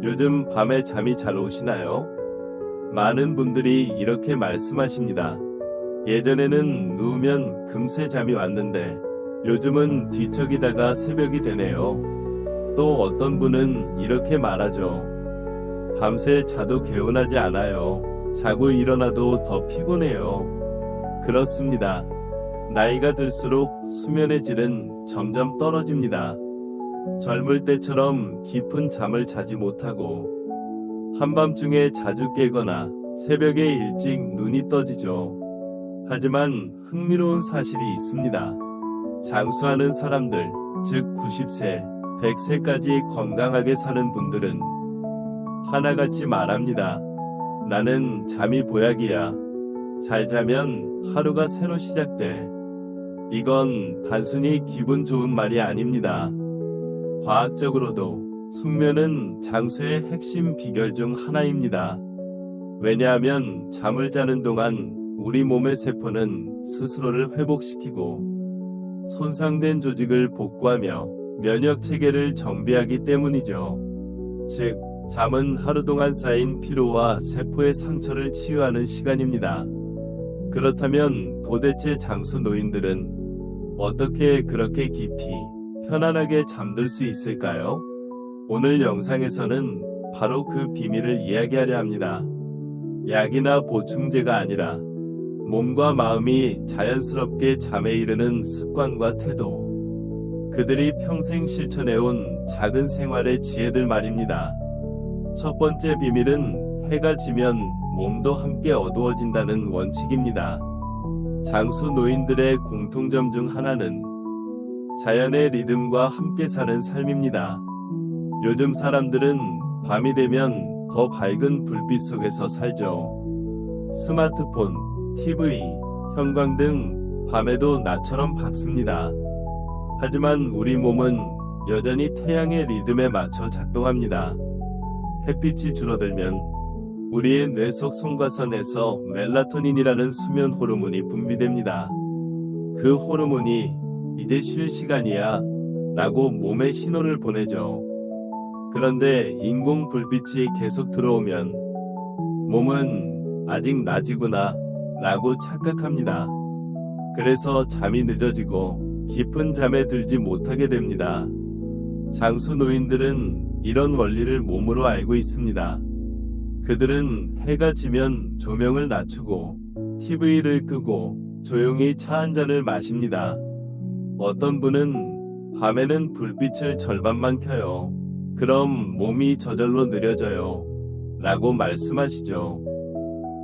요즘 밤에 잠이 잘 오시나요? 많은 분들이 이렇게 말씀하십니다. 예전에는 누우면 금세 잠이 왔는데 요즘은 뒤척이다가 새벽이 되네요. 또 어떤 분은 이렇게 말하죠. 밤새 자도 개운하지 않아요. 자고 일어나도 더 피곤해요. 그렇습니다. 나이가 들수록 수면의 질은 점점 떨어집니다. 젊을 때처럼 깊은 잠을 자지 못하고 한밤중에 자주 깨거나 새벽에 일찍 눈이 떠지죠. 하지만 흥미로운 사실이 있습니다. 장수하는 사람들, 즉 90세, 100세까지 건강하게 사는 분들은 하나같이 말합니다. 나는 잠이 보약이야. 잘 자면 하루가 새로 시작돼. 이건 단순히 기분 좋은 말이 아닙니다. 과학적으로도 숙면은 장수의 핵심 비결 중 하나입니다. 왜냐하면 잠을 자는 동안 우리 몸의 세포는 스스로를 회복시키고 손상된 조직을 복구하며 면역 체계를 정비하기 때문이죠. 즉, 잠은 하루 동안 쌓인 피로와 세포의 상처를 치유하는 시간입니다. 그렇다면 도대체 장수 노인들은 어떻게 그렇게 깊이 편안하게 잠들 수 있을까요? 오늘 영상에서는 바로 그 비밀을 이야기하려 합니다. 약이나 보충제가 아니라 몸과 마음이 자연스럽게 잠에 이르는 습관과 태도, 그들이 평생 실천해온 작은 생활의 지혜들 말입니다. 첫 번째 비밀은 해가 지면 몸도 함께 어두워진다는 원칙입니다. 장수 노인들의 공통점 중 하나는 자연의 리듬과 함께 사는 삶입니다. 요즘 사람들은 밤이 되면 더 밝은 불빛 속에서 살죠. 스마트폰, TV, 형광 등 밤에도 나처럼 밝습니다. 하지만 우리 몸은 여전히 태양의 리듬에 맞춰 작동합니다. 햇빛이 줄어들면 우리의 뇌 속 송과선에서 멜라토닌이라는 수면 호르몬이 분비됩니다. 그 호르몬이 이제 쉴 시간이야 라고 몸에 신호를 보내죠. 그런데 인공 불빛이 계속 들어오면 몸은 아직 낮이구나 라고 착각합니다. 그래서 잠이 늦어지고 깊은 잠에 들지 못하게 됩니다. 장수 노인들은 이런 원리를 몸으로 알고 있습니다. 그들은 해가 지면 조명을 낮추고 TV를 끄고 조용히 차 한 잔을 마십니다. 어떤 분은 밤에는 불빛을 절반만 켜요. 그럼 몸이 저절로 느려져요. 라고 말씀하시죠.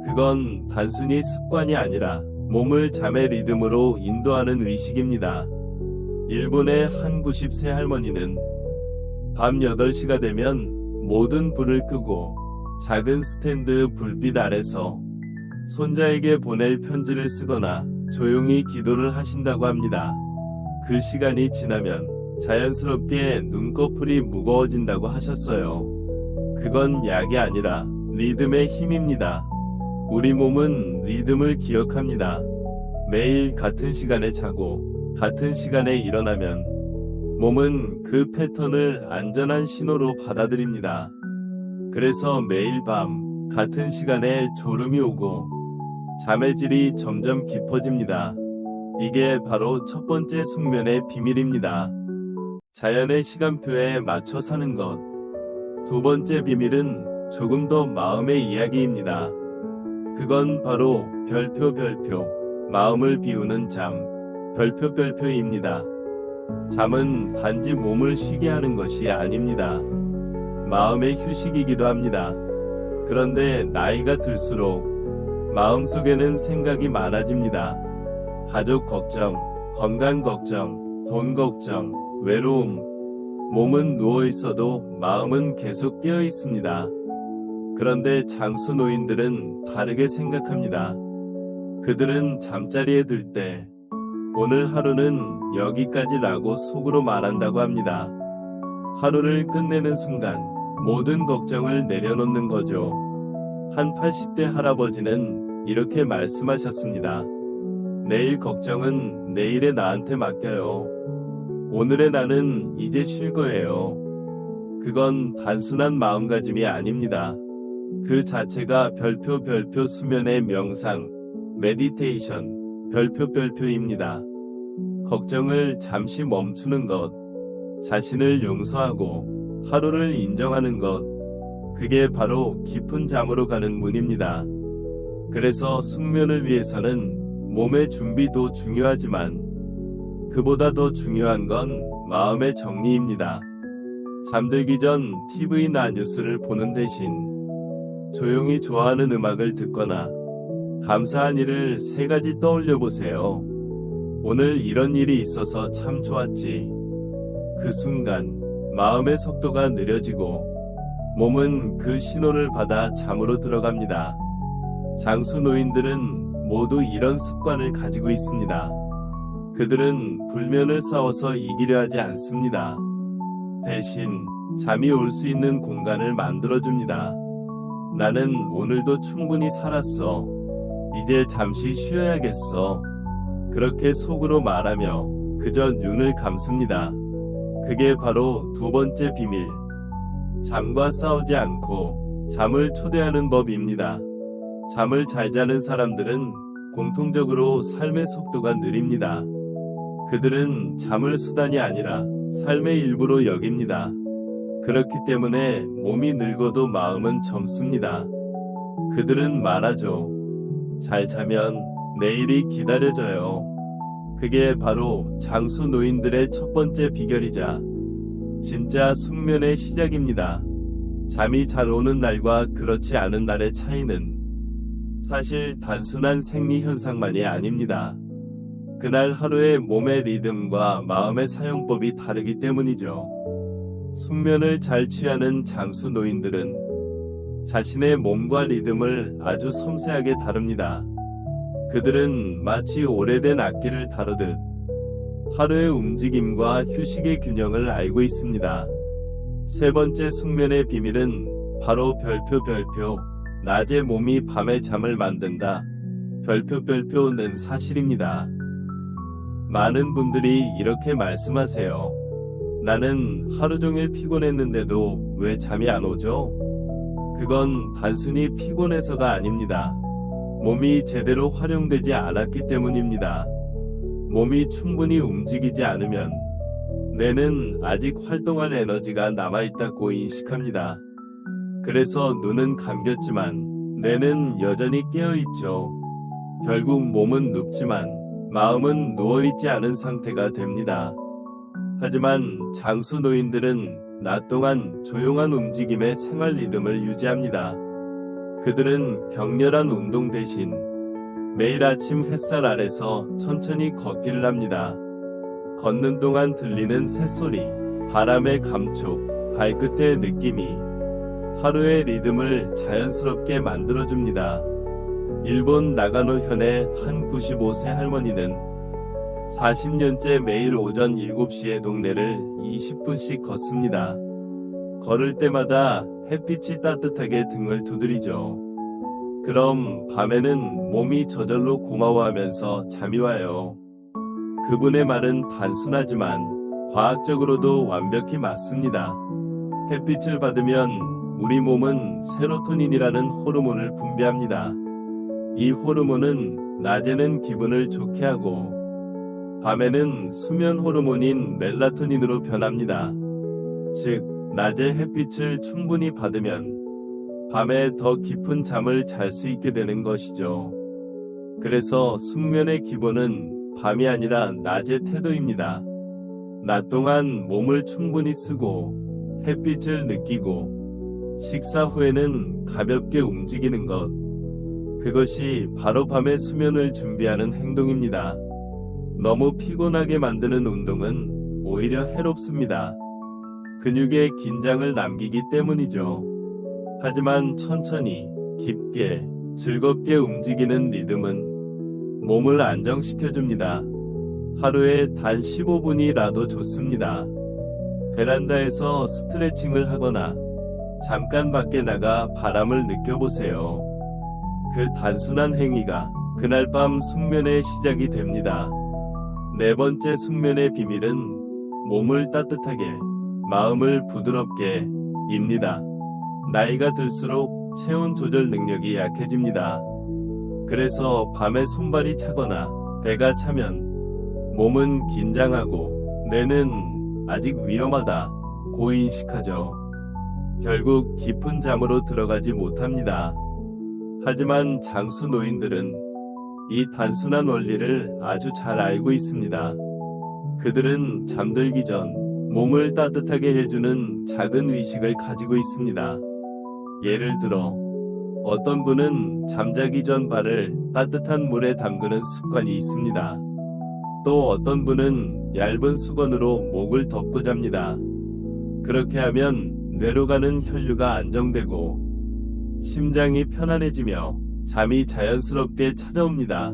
그건 단순히 습관이 아니라 몸을 잠의 리듬으로 인도하는 의식입니다. 일본의 한 90세 할머니는 밤 8시가 되면 모든 불을 끄고 작은 스탠드 불빛 아래서 손자에게 보낼 편지를 쓰거나 조용히 기도를 하신다고 합니다. 그 시간이 지나면 자연스럽게 눈꺼풀이 무거워진다고 하셨어요. 그건 약이 아니라 리듬의 힘입니다. 우리 몸은 리듬을 기억합니다. 매일 같은 시간에 자고 같은 시간에 일어나면 몸은 그 패턴을 안전한 신호로 받아들입니다. 그래서 매일 밤 같은 시간에 졸음이 오고 잠의 질이 점점 깊어집니다. 이게 바로 첫 번째 숙면의 비밀입니다. 자연의 시간표에 맞춰 사는 것. 두 번째 비밀은 조금 더 마음의 이야기입니다. 그건 바로 별표, 마음을 비우는 잠, 별표입니다. 잠은 단지 몸을 쉬게 하는 것이 아닙니다. 마음의 휴식이기도 합니다. 그런데 나이가 들수록 마음속에는 생각이 많아집니다. 가족 걱정, 건강 걱정, 돈 걱정, 외로움. 몸은 누워 있어도 마음은 계속 깨어 있습니다. 그런데 장수 노인들은 다르게 생각합니다. 그들은 잠자리에 들 때 오늘 하루는 여기까지라고 속으로 말한다고 합니다. 하루를 끝내는 순간 모든 걱정을 내려놓는 거죠. 한 80대 할아버지는 이렇게 말씀하셨습니다. 내일 걱정은 내일의 나한테 맡겨요. 오늘의 나는 이제 쉴 거예요. 그건 단순한 마음가짐이 아닙니다. 그 자체가 별표 수면의 명상, 메디테이션, 별표입니다. 걱정을 잠시 멈추는 것, 자신을 용서하고 하루를 인정하는 것, 그게 바로 깊은 잠으로 가는 문입니다. 그래서 숙면을 위해서는 몸의 준비도 중요하지만 그보다 더 중요한 건 마음의 정리입니다. 잠들기 전 TV나 뉴스를 보는 대신 조용히 좋아하는 음악을 듣거나 감사한 일을 3가지 떠올려 보세요. 오늘 이런 일이 있어서 참 좋았지. 그 순간 마음의 속도가 느려지고 몸은 그 신호를 받아 잠으로 들어갑니다. 장수 노인들은 모두 이런 습관을 가지고 있습니다. 그들은 불면을 싸워서 이기려 하지 않습니다. 대신 잠이 올 수 있는 공간을 만들어줍니다. 나는 오늘도 충분히 살았어. 이제 잠시 쉬어야겠어. 그렇게 속으로 말하며 그저 눈을 감습니다. 그게 바로 2번째 비밀. 잠과 싸우지 않고 잠을 초대하는 법입니다. 잠을 잘 자는 사람들은 공통적으로 삶의 속도가 느립니다. 그들은 잠을 수단이 아니라 삶의 일부로 여깁니다. 그렇기 때문에 몸이 늙어도 마음은 젊습니다. 그들은 말하죠. 잘 자면 내일이 기다려져요. 그게 바로 장수 노인들의 1번째 비결이자 진짜 숙면의 시작입니다. 잠이 잘 오는 날과 그렇지 않은 날의 차이는 사실 단순한 생리 현상만이 아닙니다. 그날 하루의 몸의 리듬과 마음의 사용법이 다르기 때문이죠. 숙면을 잘 취하는 장수 노인들은 자신의 몸과 리듬을 아주 섬세하게 다룹니다. 그들은 마치 오래된 악기를 다루듯 하루의 움직임과 휴식의 균형을 알고 있습니다. 3번째 숙면의 비밀은 바로 별표 낮에 몸이 밤에 잠을 만든다. 별표는 사실입니다. 많은 분들이 이렇게 말씀하세요. 나는 하루 종일 피곤했는데도 왜 잠이 안 오죠? 그건 단순히 피곤해서가 아닙니다. 몸이 제대로 활용되지 않았기 때문입니다. 몸이 충분히 움직이지 않으면 뇌는 아직 활동할 에너지가 남아있다고 인식합니다. 그래서 눈은 감겼지만 뇌는 여전히 깨어있죠. 결국 몸은 눕지만 마음은 누워있지 않은 상태가 됩니다. 하지만 장수 노인들은 낮 동안 조용한 움직임의 생활 리듬을 유지합니다. 그들은 격렬한 운동 대신 매일 아침 햇살 아래서 천천히 걷기를 합니다. 걷는 동안 들리는 새소리, 바람의 감촉, 발끝의 느낌이 하루의 리듬을 자연스럽게 만들어줍니다. 일본 나가노 현의 한 95세 할머니는 40년째 매일 오전 7시에 동네를 20분씩 걷습니다. 걸을 때마다 햇빛이 따뜻하게 등을 두드리죠. 그럼 밤에는 몸이 저절로 고마워하면서 잠이 와요. 그분의 말은 단순하지만 과학적으로도 완벽히 맞습니다. 햇빛을 받으면 우리 몸은 세로토닌이라는 호르몬을 분비합니다. 이 호르몬은 낮에는 기분을 좋게 하고 밤에는 수면 호르몬인 멜라토닌으로 변합니다. 즉, 낮에 햇빛을 충분히 받으면 밤에 더 깊은 잠을 잘 수 있게 되는 것이죠. 그래서 숙면의 기본은 밤이 아니라 낮의 태도입니다. 낮 동안 몸을 충분히 쓰고 햇빛을 느끼고 식사 후에는 가볍게 움직이는 것. 그것이 바로 밤의 수면을 준비하는 행동입니다. 너무 피곤하게 만드는 운동은 오히려 해롭습니다. 근육에 긴장을 남기기 때문이죠. 하지만 천천히, 깊게, 즐겁게 움직이는 리듬은 몸을 안정시켜줍니다. 하루에 단 15분이라도 좋습니다. 베란다에서 스트레칭을 하거나 잠깐 밖에 나가 바람을 느껴보세요. 그 단순한 행위가 그날 밤 숙면의 시작이 됩니다. 4번째 숙면의 비밀은 몸을 따뜻하게, 마음을 부드럽게 입니다. 나이가 들수록 체온 조절 능력이 약해집니다. 그래서 밤에 손발이 차거나 배가 차면 몸은 긴장하고 뇌는 아직 위험하다 고 인식하죠. 결국 깊은 잠으로 들어가지 못합니다. 하지만 장수 노인들은 이 단순한 원리를 아주 잘 알고 있습니다. 그들은 잠들기 전 몸을 따뜻하게 해주는 작은 의식을 가지고 있습니다. 예를 들어 어떤 분은 잠자기 전 발을 따뜻한 물에 담그는 습관이 있습니다. 또 어떤 분은 얇은 수건으로 목을 덮고 잡니다. 그렇게 하면 뇌로 가는 혈류가 안정되고 심장이 편안해지며 잠이 자연스럽게 찾아옵니다.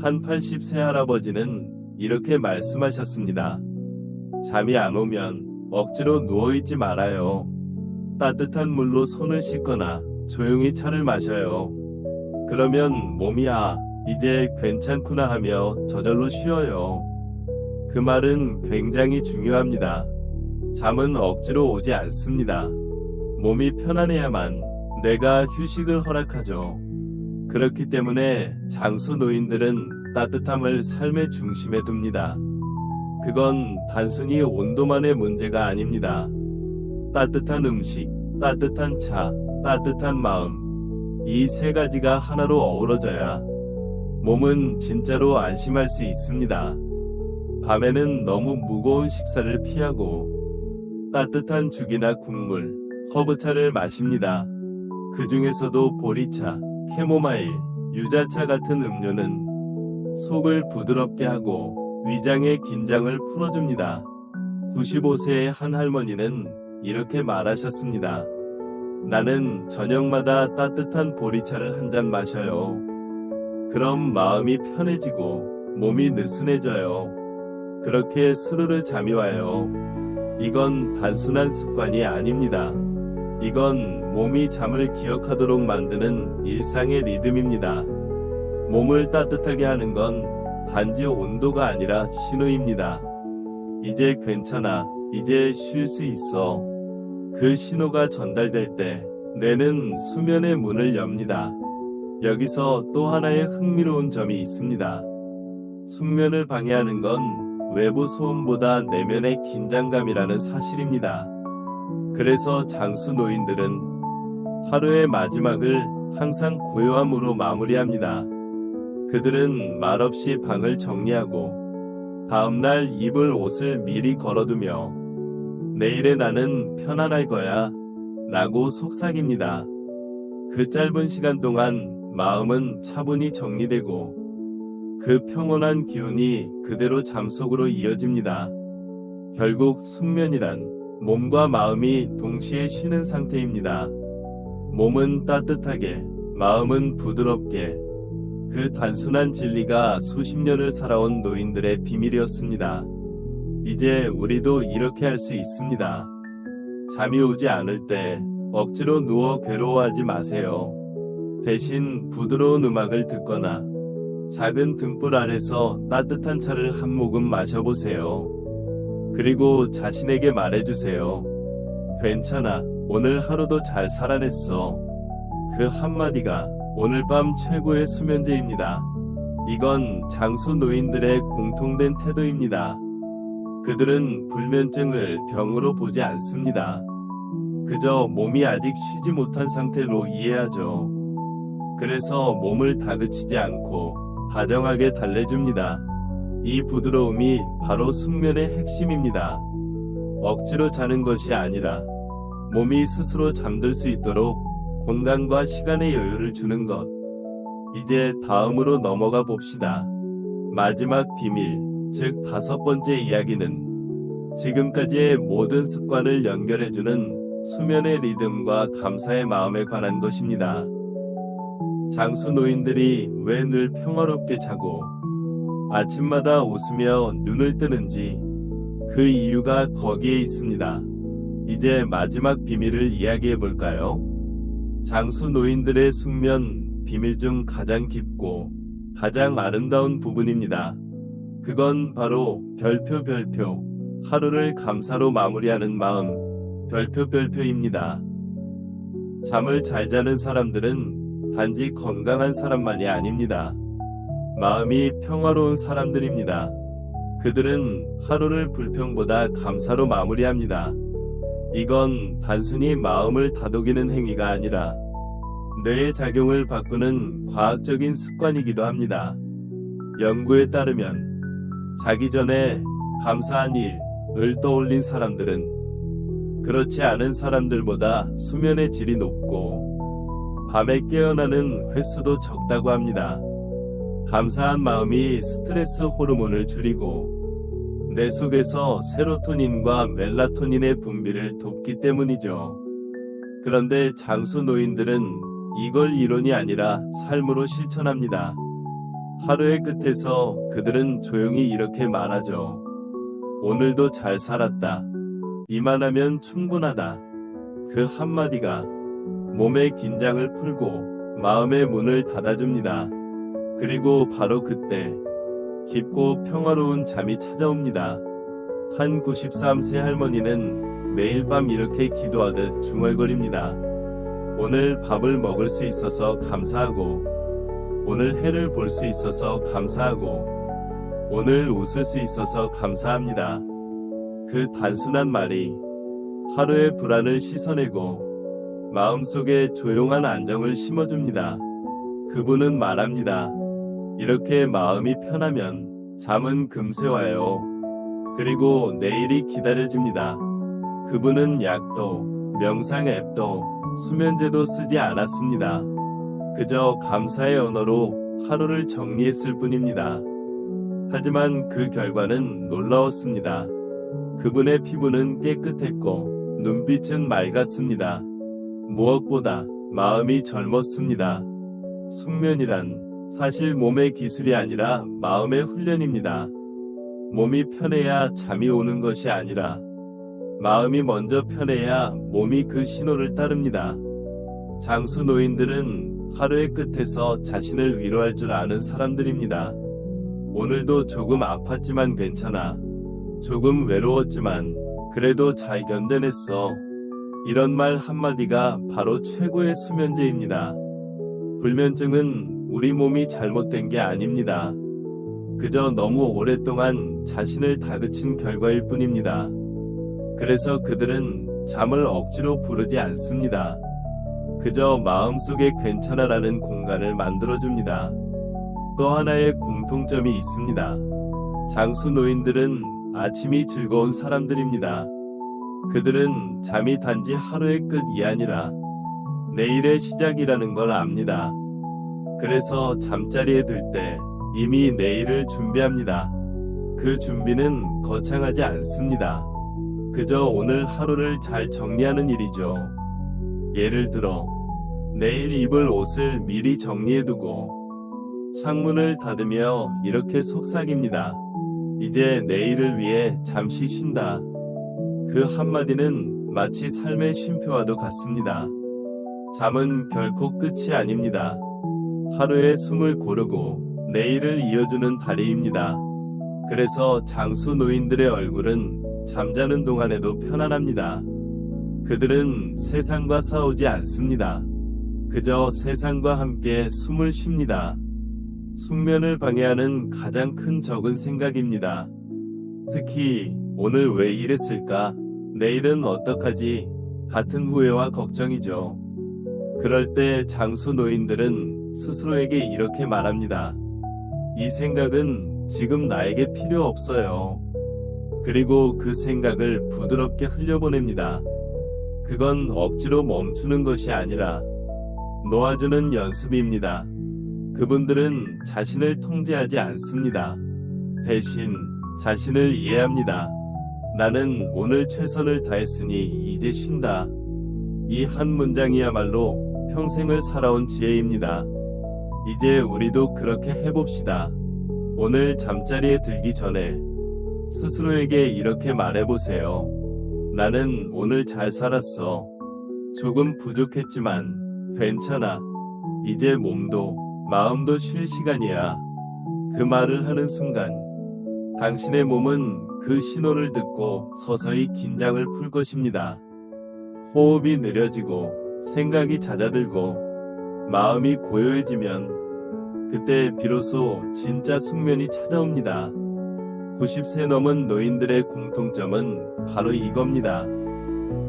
한 80세 할아버지는 이렇게 말씀하셨습니다. 잠이 안 오면 억지로 누워있지 말아요. 따뜻한 물로 손을 씻거나 조용히 차를 마셔요. 그러면 몸이 이제 괜찮구나 하며 저절로 쉬어요. 그 말은 굉장히 중요합니다. 잠은 억지로 오지 않습니다. 몸이 편안해야만 뇌가 휴식을 허락하죠. 그렇기 때문에 장수 노인들은 따뜻함을 삶의 중심에 둡니다. 그건 단순히 온도만의 문제가 아닙니다. 따뜻한 음식, 따뜻한 차, 따뜻한 마음. 이 세 가지가 하나로 어우러져야 몸은 진짜로 안심할 수 있습니다. 밤에는 너무 무거운 식사를 피하고 따뜻한 죽이나 국물, 허브차를 마십니다. 그 중에서도 보리차, 캐모마일, 유자차 같은 음료는 속을 부드럽게 하고 위장의 긴장을 풀어줍니다. 95세의 한 할머니는 이렇게 말하셨습니다. 나는 저녁마다 따뜻한 보리차를 한 잔 마셔요. 그럼 마음이 편해지고 몸이 느슨해져요. 그렇게 스르르 잠이 와요. 이건 단순한 습관이 아닙니다. 이건 몸이 잠을 기억하도록 만드는 일상의 리듬입니다. 몸을 따뜻하게 하는 건 단지 온도가 아니라 신호입니다. 이제 괜찮아. 이제 쉴 수 있어. 그 신호가 전달될 때 뇌는 수면의 문을 엽니다. 여기서 또 하나의 흥미로운 점이 있습니다. 숙면을 방해하는 건 외부 소음보다 내면의 긴장감이라는 사실입니다. 그래서 장수 노인들은 하루의 마지막을 항상 고요함으로 마무리합니다. 그들은 말없이 방을 정리하고 다음날 입을 옷을 미리 걸어두며 내일의 나는 편안할 거야 라고 속삭입니다. 그 짧은 시간 동안 마음은 차분히 정리되고 그 평온한 기운이 그대로 잠속으로 이어집니다. 결국 숙면이란 몸과 마음이 동시에 쉬는 상태입니다. 몸은 따뜻하게, 마음은 부드럽게. 그 단순한 진리가 수십 년을 살아온 노인들의 비밀이었습니다. 이제 우리도 이렇게 할 수 있습니다. 잠이 오지 않을 때 억지로 누워 괴로워하지 마세요. 대신 부드러운 음악을 듣거나 작은 등불 아래서 따뜻한 차를 한 모금 마셔보세요. 그리고 자신에게 말해주세요. 괜찮아. 오늘 하루도 잘 살아냈어. 그 한마디가 오늘 밤 최고의 수면제입니다. 이건 장수 노인들의 공통된 태도입니다. 그들은 불면증을 병으로 보지 않습니다. 그저 몸이 아직 쉬지 못한 상태로 이해하죠. 그래서 몸을 다그치지 않고 다정하게 달래줍니다. 이 부드러움이 바로 숙면의 핵심입니다. 억지로 자는 것이 아니라 몸이 스스로 잠들 수 있도록 공간과 시간의 여유를 주는 것. 이제 다음으로 넘어가 봅시다. 마지막 비밀, 즉 5번째 이야기는 지금까지의 모든 습관을 연결해주는 수면의 리듬과 감사의 마음에 관한 것입니다. 장수 노인들이 왜 늘 평화롭게 자고 아침마다 웃으며 눈을 뜨는지 그 이유가 거기에 있습니다. 이제 마지막 비밀을 이야기해 볼까요? 장수 노인들의 숙면 비밀 중 가장 깊고 가장 아름다운 부분입니다. 그건 바로 별표 하루를 감사로 마무리하는 마음, 별표입니다. 잠을 잘 자는 사람들은 단지 건강한 사람만이 아닙니다. 마음이 평화로운 사람들입니다. 그들은 하루를 불평보다 감사로 마무리합니다. 이건 단순히 마음을 다독이는 행위가 아니라 뇌의 작용을 바꾸는 과학적인 습관이기도 합니다. 연구에 따르면 자기 전에 감사한 일을 떠올린 사람들은 그렇지 않은 사람들보다 수면의 질이 높고 밤에 깨어나는 횟수도 적다고 합니다. 감사한 마음이 스트레스 호르몬을 줄이고 뇌 속에서 세로토닌과 멜라토닌의 분비를 돕기 때문이죠. 그런데 장수 노인들은 이걸 이론이 아니라 삶으로 실천합니다. 하루의 끝에서 그들은 조용히 이렇게 말하죠. 오늘도 잘 살았다. 이만하면 충분하다. 그 한마디가 몸의 긴장을 풀고 마음의 문을 닫아줍니다. 그리고 바로 그때 깊고 평화로운 잠이 찾아옵니다. 한 93세 할머니는 매일 밤 이렇게 기도하듯 중얼거립니다. 오늘 밥을 먹을 수 있어서 감사하고, 오늘 해를 볼 수 있어서 감사하고, 오늘 웃을 수 있어서 감사합니다. 그 단순한 말이 하루의 불안을 씻어내고 마음속에 조용한 안정을 심어줍니다. 그분은 말합니다. 이렇게 마음이 편하면 잠은 금세 와요. 그리고 내일이 기다려집니다. 그분은 약도, 명상 앱도, 수면제도 쓰지 않았습니다. 그저 감사의 언어로 하루를 정리했을 뿐입니다. 하지만 그 결과는 놀라웠습니다. 그분의 피부는 깨끗했고 눈빛은 맑았습니다. 무엇보다 마음이 젊었습니다. 숙면이란 사실 몸의 기술이 아니라 마음의 훈련입니다. 몸이 편해야 잠이 오는 것이 아니라 마음이 먼저 편해야 몸이 그 신호를 따릅니다. 장수 노인들은 하루의 끝에서 자신을 위로할 줄 아는 사람들입니다. 오늘도 조금 아팠지만 괜찮아. 조금 외로웠지만 그래도 잘 견뎌냈어. 이런 말 한마디가 바로 최고의 수면제입니다. 불면증은 우리 몸이 잘못된 게 아닙니다. 그저 너무 오랫동안 자신을 다그친 결과일 뿐입니다. 그래서 그들은 잠을 억지로 부르지 않습니다. 그저 마음속에 괜찮아라는 공간을 만들어줍니다. 또 하나의 공통점이 있습니다. 장수 노인들은 아침이 즐거운 사람들입니다. 그들은 잠이 단지 하루의 끝이 아니라 내일의 시작이라는 걸 압니다. 그래서 잠자리에 들 때 이미 내일을 준비합니다. 그 준비는 거창하지 않습니다. 그저 오늘 하루를 잘 정리하는 일이죠. 예를 들어 내일 입을 옷을 미리 정리해두고 창문을 닫으며 이렇게 속삭입니다. 이제 내일을 위해 잠시 쉰다. 그 한마디는 마치 삶의 쉼표와도 같습니다. 잠은 결코 끝이 아닙니다. 하루의 숨을 고르고 내일을 이어주는 다리입니다. 그래서 장수 노인들의 얼굴은 잠자는 동안에도 편안합니다. 그들은 세상과 싸우지 않습니다. 그저 세상과 함께 숨을 쉽니다. 숙면을 방해하는 가장 큰 적은 생각입니다. 특히 오늘 왜 이랬을까? 내일은 어떡하지? 같은 후회와 걱정이죠. 그럴 때 장수 노인들은 스스로에게 이렇게 말합니다. 이 생각은 지금 나에게 필요 없어요. 그리고 그 생각을 부드럽게 흘려보냅니다. 그건 억지로 멈추는 것이 아니라 놓아주는 연습입니다. 그분들은 자신을 통제하지 않습니다. 대신 자신을 이해합니다. 나는 오늘 최선을 다했으니 이제 쉰다. 이 한 문장이야말로 평생을 살아온 지혜입니다. 이제 우리도 그렇게 해봅시다. 오늘 잠자리에 들기 전에 스스로에게 이렇게 말해보세요. 나는 오늘 잘 살았어. 조금 부족했지만 괜찮아. 이제 몸도 마음도 쉴 시간이야. 그 말을 하는 순간 당신의 몸은 그 신호를 듣고 서서히 긴장을 풀 것입니다. 호흡이 느려지고 생각이 잦아들고 마음이 고요해지면 그때 비로소 진짜 숙면이 찾아옵니다. 90세 넘은 노인들의 공통점은 바로 이겁니다.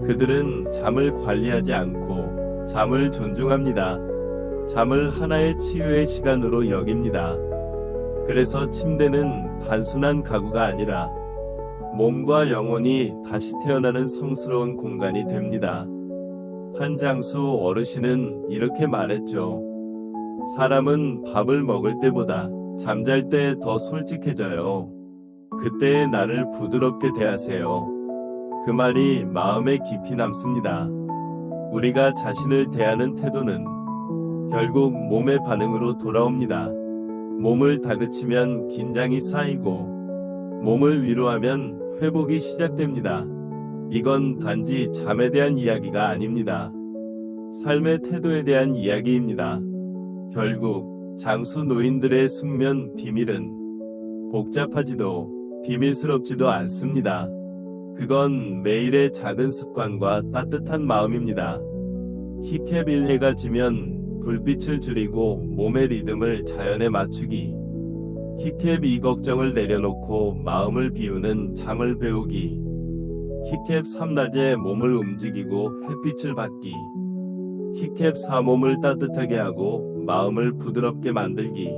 그들은 잠을 관리하지 않고 잠을 존중합니다. 잠을 하나의 치유의 시간으로 여깁니다. 그래서 침대는 단순한 가구가 아니라 몸과 영혼이 다시 태어나는 성스러운 공간이 됩니다. 한 장수 어르신은 이렇게 말했죠. 사람은 밥을 먹을 때보다 잠잘 때 더 솔직해져요. 그때의 나를 부드럽게 대하세요. 그 말이 마음에 깊이 남습니다. 우리가 자신을 대하는 태도는 결국 몸의 반응으로 돌아옵니다. 몸을 다그치면 긴장이 쌓이고 몸을 위로하면 회복이 시작됩니다. 이건 단지 잠에 대한 이야기가 아닙니다. 삶의 태도에 대한 이야기입니다. 결국 장수 노인들의 숙면 비밀은 복잡하지도 비밀스럽지도 않습니다. 그건 매일의 작은 습관과 따뜻한 마음입니다. 키캡 1해가 지면 불빛을 줄이고 몸의 리듬을 자연에 맞추기. 키캡 2 걱정을 내려놓고 마음을 비우는 잠을 배우기. 키캡 3 낮에 몸을 움직이고 햇빛을 받기. 키캡 4 몸을 따뜻하게 하고 마음을 부드럽게 만들기.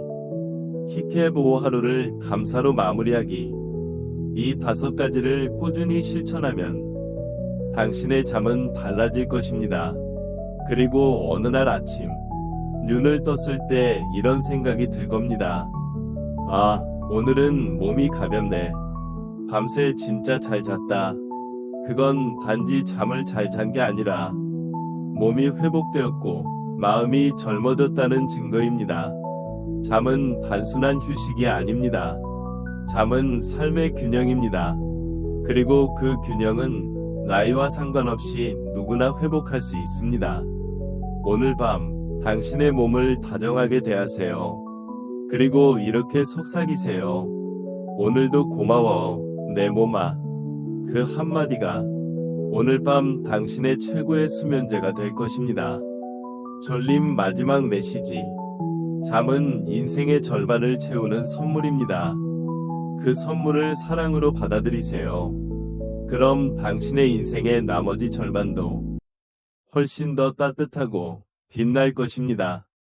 키캡 5 하루를 감사로 마무리하기. 이 5가지를 꾸준히 실천하면 당신의 잠은 달라질 것입니다. 그리고 어느 날 아침 눈을 떴을 때 이런 생각이 들 겁니다. 아, 오늘은 몸이 가볍네. 밤새 진짜 잘 잤다. 그건 단지 잠을 잘 잔 게 아니라 몸이 회복되었고 마음이 젊어졌다는 증거입니다. 잠은 단순한 휴식이 아닙니다. 잠은 삶의 균형입니다. 그리고 그 균형은 나이와 상관없이 누구나 회복할 수 있습니다. 오늘 밤 당신의 몸을 다정하게 대하세요. 그리고 이렇게 속삭이세요. 오늘도 고마워, 내 몸아. 그 한마디가 오늘 밤 당신의 최고의 수면제가 될 것입니다. 졸림 마지막 메시지. 잠은 인생의 절반을 채우는 선물입니다. 그 선물을 사랑으로 받아들이세요. 그럼 당신의 인생의 나머지 절반도 훨씬 더 따뜻하고 빛날 것입니다.